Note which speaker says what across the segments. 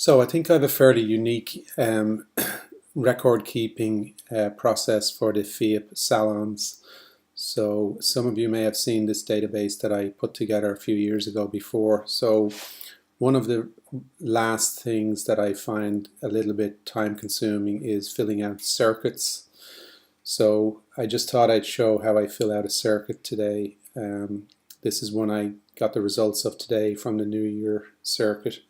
Speaker 1: So I think I have a fairly unique record keeping process for the FIAP Salons. So some of you may have seen this database that I put together a few years ago before. So one of the last things that I find a little bit time consuming is filling out circuits. So I just thought I'd show how I fill out a circuit today. This is one I got the results of today from the New Year circuit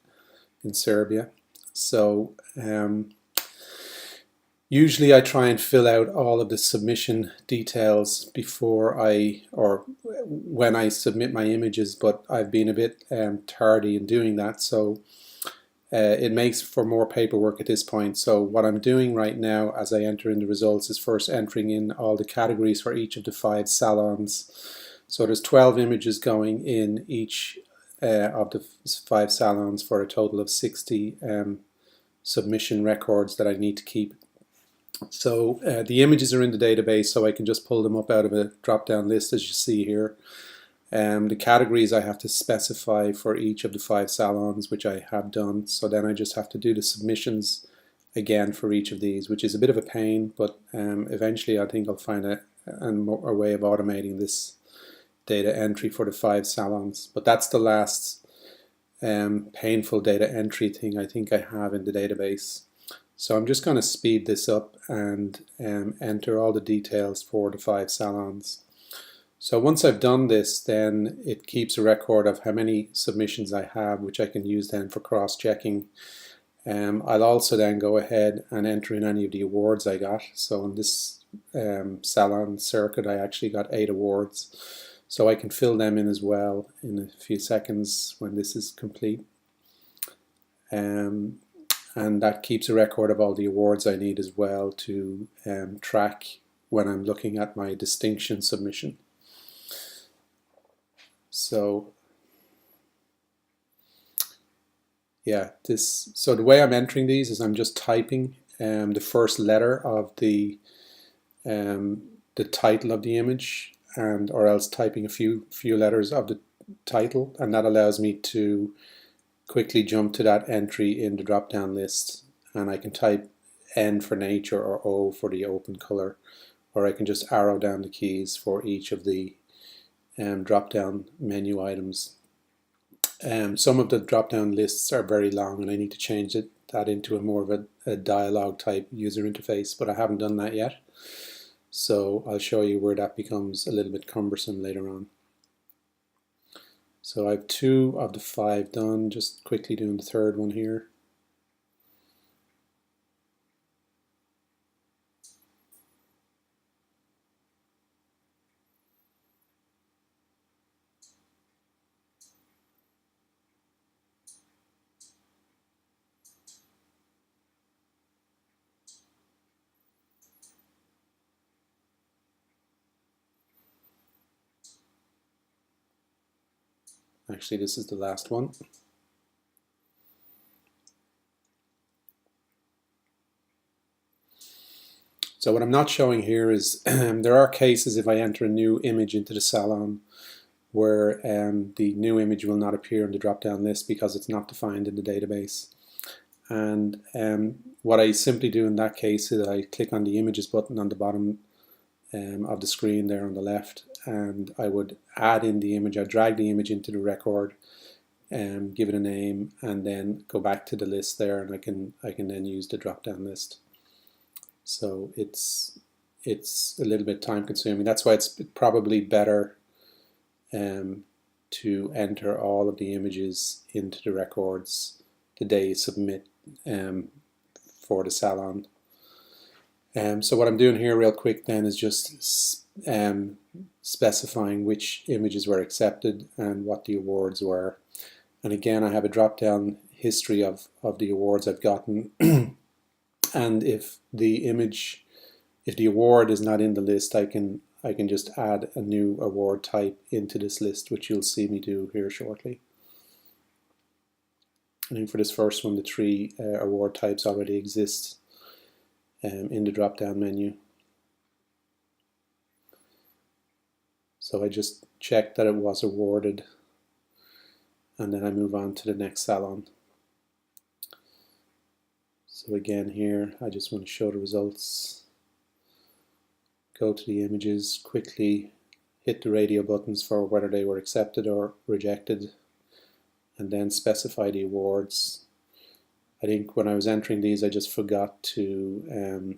Speaker 1: in Serbia. So usually I try and fill out all of the submission details before or when I submit my images, but I've been a bit tardy in doing that, so it makes for more paperwork at this point. So what I'm doing right now as I enter in the results is first entering in all the categories for each of the 5 salons. So there's 12 images going in each of the 5 salons for a total of 60 submission records that I need to keep. So the images are in the database, so I can just pull them up out of a drop-down list, as you see here. The categories I have to specify for each of the 5 salons, which I have done. So then I just have to do the submissions again for each of these, which is a bit of a pain, but eventually I think I'll find a way of automating this data entry for the 5 salons. But that's the last painful data entry thing I think I have in the database. So I'm just going to speed this up and enter all the details for the 5 salons. So once I've done this, then it keeps a record of how many submissions I have, which I can use then for cross-checking. I'll also then go ahead and enter in any of the awards I got. So in this salon circuit, I actually got 8 awards. So I can fill them in as well in a few seconds when this is complete. And that keeps a record of all the awards I need as well to track when I'm looking at my distinction submission. So yeah, so the way I'm entering these is I'm just typing the first letter of the title of the image, or else typing a few letters of the title, and that allows me to quickly jump to that entry in the drop-down list, and I can type N for nature or O for the open color, or I can just arrow down the keys for each of the drop-down menu items. Some of the drop-down lists are very long, and I need to change that into more of a dialogue type user interface, but I haven't done that yet. So I'll show you where that becomes a little bit cumbersome later on. So I have 2 of the 5 done, just quickly doing the third one here. Actually, this is the last one. So what I'm not showing here is there are cases if I enter a new image into the salon where the new image will not appear in the drop-down list because it's not defined in the database. And what I simply do in that case is I click on the images button on the bottom of the screen there on the left, and I would add in the image. I drag the image into the record, give it a name, and then go back to the list there, and I can then use the drop-down list. So it's a little bit time consuming. That's why it's probably better to enter all of the images into the records the day you submit for the salon. So what I'm doing here real quick then is just specifying which images were accepted and what the awards were. And again, I have a drop-down history of the awards I've gotten. And if the award is not in the list, I can just add a new award type into this list, which you'll see me do here shortly. I think for this first one, the 3 award types already exist in the drop-down menu. So I just check that it was awarded, and then I move on to the next salon. So again here, I just want to show the results. Go to the images, quickly hit the radio buttons for whether they were accepted or rejected, and then specify the awards. I think when I was entering these, I just forgot to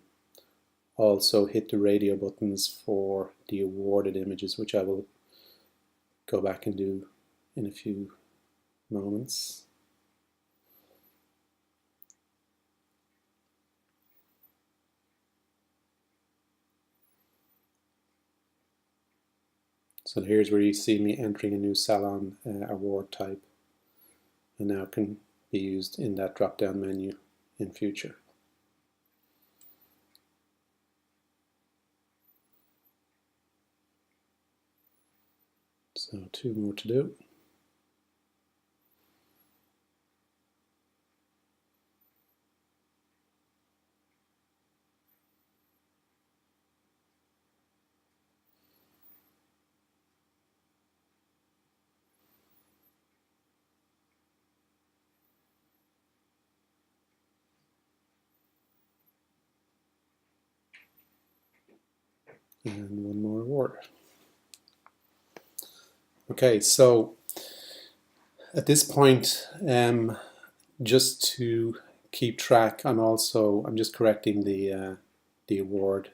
Speaker 1: also hit the radio buttons for the awarded images, which I will go back and do in a few moments. So here's where you see me entering a new Salon award type, and now can be used in that drop-down menu in future. So 2 more to do. And 1 more award. Okay, so at this point, just to keep track, I'm just correcting the award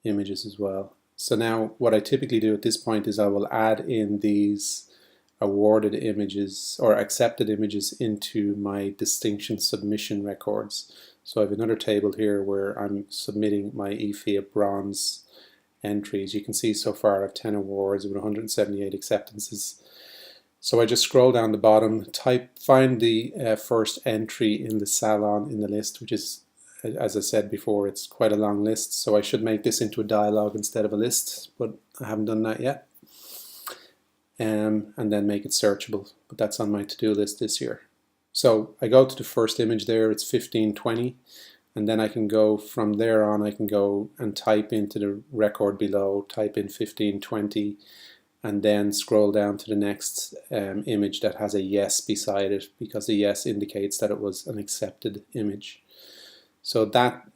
Speaker 1: images as well. So now what I typically do at this point is I will add in these awarded images or accepted images into my distinction submission records. So I have another table here where I'm submitting my FIAP bronze entries. You can see so far I have 10 awards with 178 acceptances. So I just scroll down the bottom, find the first entry in the Salon in the list, which is, as I said before, it's quite a long list. So I should make this into a dialogue instead of a list, but I haven't done that yet. And then make it searchable, but that's on my to-do list this year. So I go to the first image there, it's 1520, and then I can go from there on, I can go and type into the record below, type in 1520, and then scroll down to the next image that has a yes beside it, because a yes indicates that it was an accepted image. So that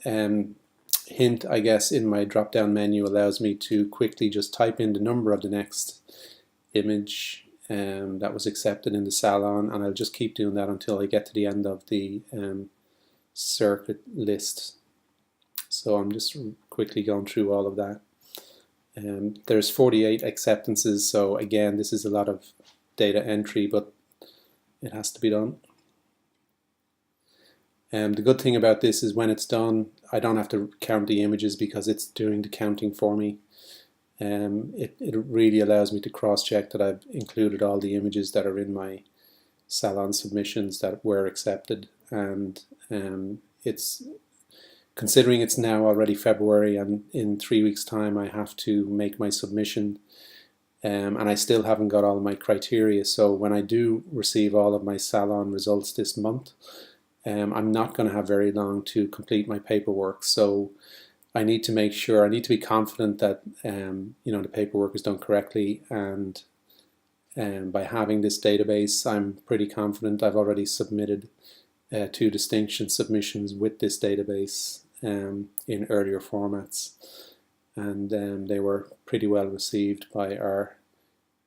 Speaker 1: hint, I guess, in my drop-down menu allows me to quickly just type in the number of the next image that was accepted in the Salon, and I'll just keep doing that until I get to the end of the circuit list. So I'm just quickly going through all of that. There's 48 acceptances, so again, this is a lot of data entry, but it has to be done. The good thing about this is when it's done, I don't have to count the images because it's doing the counting for me. It really allows me to cross-check that I've included all the images that are in my Salon submissions that were accepted, and it's considering it's now already February and in 3 weeks' time I have to make my submission, and I still haven't got all of my criteria. So when I do receive all of my Salon results this month, I'm not going to have very long to complete my paperwork. So I need to make sure, I need to be confident that the paperwork is done correctly, and by having this database, I'm pretty confident. I've already submitted 2 distinction submissions with this database in earlier formats, and they were pretty well received by our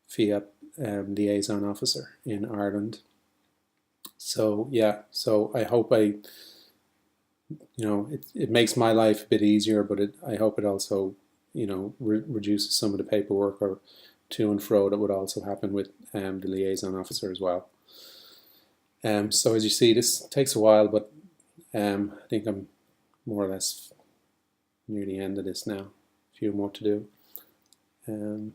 Speaker 1: FIAP liaison officer in Ireland. So yeah, so I hope it makes my life a bit easier, but I hope it also reduces some of the paperwork or to and fro that would also happen with the liaison officer as well. So as you see, this takes a while, but I think I'm more or less near the end of this now. A few more to do. And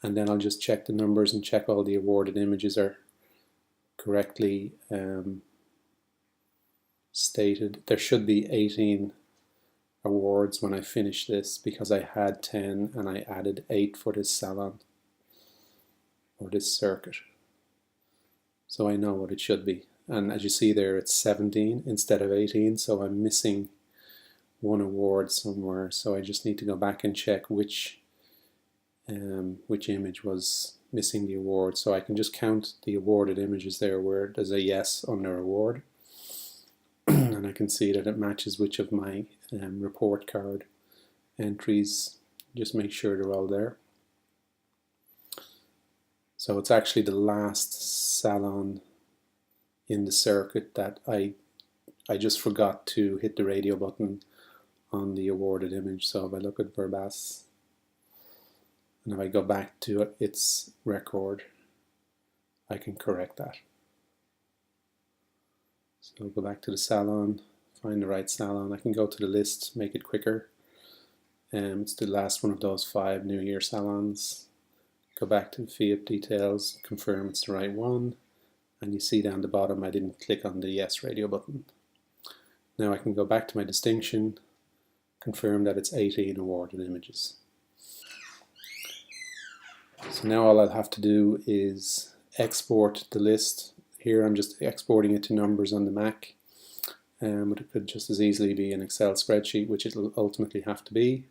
Speaker 1: then I'll just check the numbers and check all the awarded images are correctly stated. There should be 18 awards when I finish this, because I had 10 and I added 8 for this Salon or this circuit. So I know what it should be. And as you see there, it's 17 instead of 18, so I'm missing 1 award somewhere. So I just need to go back and check which image was missing the award. So I can just count the awarded images there where there's a yes under award. and I can see that it matches which of my report card entries. Just make sure they're all there. So it's actually the last salon in the circuit that I just forgot to hit the radio button on the awarded image. So if I look at Verbas, and if I go back to its record, I can correct that. So go back to the salon, find the right salon. I can go to the list, make it quicker. It's the last one of those 5 New Year salons. Go back to FIAP details, confirm it's the right one, and you see down the bottom I didn't click on the yes radio button. Now I can go back to my distinction, confirm that it's 18 awarded images. So now all I'll have to do is export the list. Here I'm just exporting it to numbers on the Mac, but it could just as easily be an Excel spreadsheet, which it'll ultimately have to be.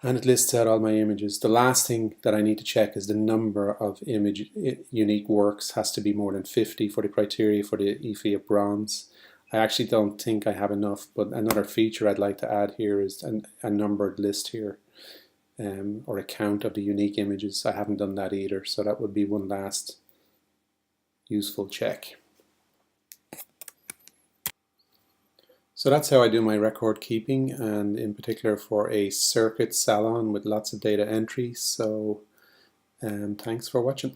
Speaker 1: And it lists out all my images. The last thing that I need to check is the number of unique works has to be more than 50 for the criteria for the FIAP Bronze. I actually don't think I have enough, but another feature I'd like to add here is a numbered list here, or a count of the unique images. I haven't done that either, so that would be one last useful check. So that's how I do my record keeping, and in particular for a circuit salon with lots of data entry. So thanks for watching.